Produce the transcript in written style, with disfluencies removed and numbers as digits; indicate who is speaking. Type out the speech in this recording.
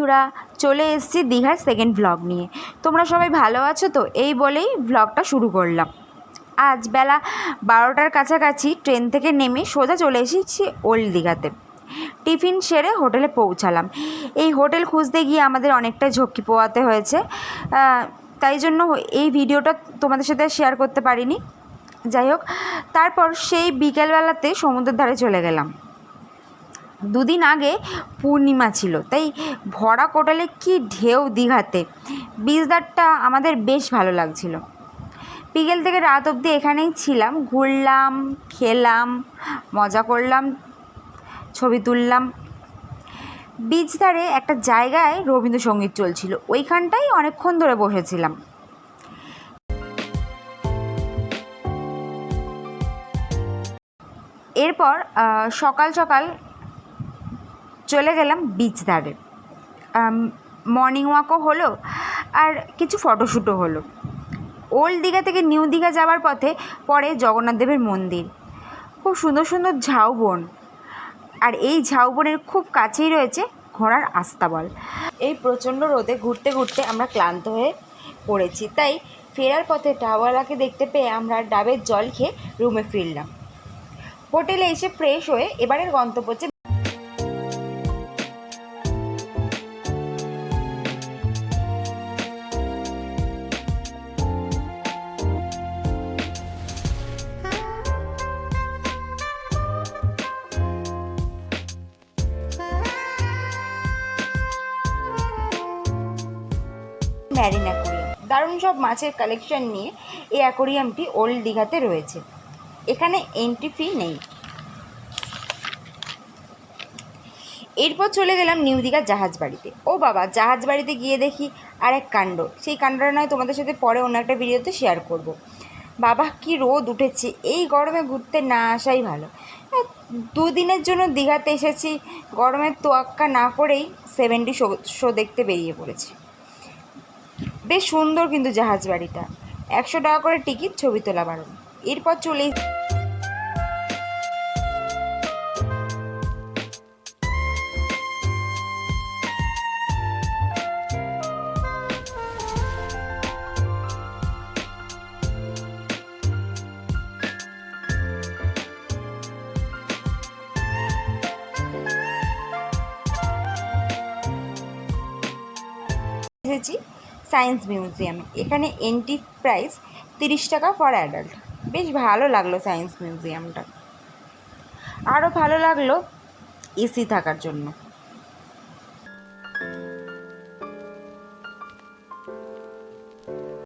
Speaker 1: বন্ধুরা, চলে এসেছি দীঘার সেকেন্ড ভ্লগ নিয়ে। তোমরা সবাই ভালো আছো তো? এই বলেই ভ্লগটা শুরু করলাম। আজ বেলা 12টার কাছাকাছি ট্রেন থেকে নেমে সোজা চলে এসেছি ওল্ড দীঘাতে। টিফিন সেরে হোটেলে পৌঁছালাম। এই হোটেল খুঁজতে গিয়ে আমাদের অনেকটাই ঝক্কি পোয়াতে হয়েছে, তাই জন্য এই ভিডিওটা তোমাদের সাথে শেয়ার করতে পারিনি। যাই হোক, তারপর সেই বিকেলবেলাতে সমুদ্রের ধারে চলে গেলাম। দুদিন আগে পূর্ণিমা ছিল, তাই ভরা কোটালে কি ঢেউ দীঘাতে। বিচধারটা আমাদের বেশ ভালো লাগছিল। বিকেল থেকে রাত অবধি এখানেই ছিলাম, ঘুরলাম, খেলাম, মজা করলাম, ছবি তুললাম। বিচ ধারে একটা জায়গায় রবীন্দ্রসঙ্গীত চলছিল, ওইখানটাই অনেকক্ষণ ধরে বসেছিলাম। এরপর সকাল সকাল চলে গেলাম বিচ ধারে। মর্নিং ওয়াকও হলো আর কিছু ফটোশ্যুটও হলো। ওল্ড দীঘা থেকে নিউ দীঘা যাওয়ার পথে পড়ে জগন্নাথ দেবের মন্দির। খুব সুন্দর সুন্দর ঝাউবন, আর এই ঝাউবনের খুব কাছেই রয়েছে ঘোড়ার আস্তাবল। এই প্রচণ্ড রোদে ঘুরতে ঘুরতে আমরা ক্লান্ত হয়ে পড়েছি, তাই ফেরার পথে ডাবওয়ালাকে দেখতে পেয়ে আমরা ডাবের জল খেয়ে রুমে ফিরলাম। হোটেলে এসে ফ্রেশ হয়ে এবারের গন্তব্য হচ্ছে ম্যারিন অ্যাকোরিয়াম। দারুণ সব মাছের কালেকশন নিয়ে এই অ্যাকোরিয়ামটি ওল্ড দীঘাতে রয়েছে। এখানে এন্ট্রি ফি নেই। এরপর চলে গেলাম নিউ দীঘার জাহাজ বাড়িতে। ও বাবা, জাহাজ বাড়িতে গিয়ে দেখি আরেক কাণ্ড। সেই কাণ্ডটা নয় তোমাদের সাথে পরে অন্য একটা ভিডিওতে শেয়ার করব। বাবা, কি রোদ উঠেছে! এই গরমে ঘুরতে না আসাই ভালো। দুদিনের জন্য দীঘাতে এসেছি, গরমের তোয়াক্কা না করেই 70 শো দেখতে বেরিয়ে পড়েছি। বেশ সুন্দর কিন্তু জাহাজ বাড়িটা। 100 টাকা করে টিকিট, ছবি তোলা বারণ। এরপর চলে এসেছি সায়েন্স মিউজিয়ামে। এখানে এন্ট্রি প্রাইস 30 টাকা ফর অ্যাডাল্ট। বেশ ভালো লাগলো সায়েন্স মিউজিয়ামটা। আরও ভালো লাগলো এসি থাকার জন্য।